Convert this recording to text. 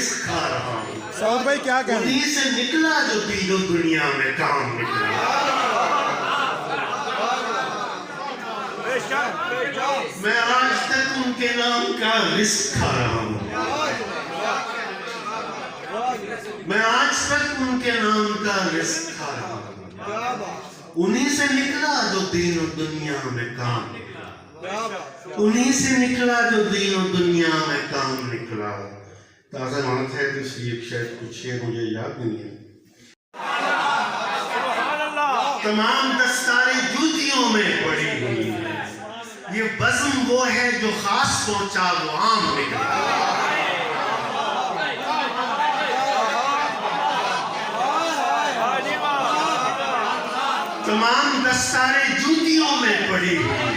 Risk खा रहा हूँ। सऊद भाई क्या कह रहे हैं? उन्हीं से निकला जो तीनों दुनिया में काम निकला। मैं आज तक उनके नाम का रिस्क खा रहा हूँ। मैं आज तक उनके नाम का रिस्क खा रहा हूँ। उन्हीं से निकला जो तीनों दुनिया में काम निकला। उन्हीं से निकला जो तीनों दुनिया में काम निकला। ताज़ा मानत है तो इसलिए शायद कुछ शेर मुझे याद नहीं है। तमाम दस्तारें जूतियों में पड़ी हुई है। ये बज़्म वो है जो खास पहुंचा वो आम निकला। तमाम दस्तारें जूतियों में पड़ी हुई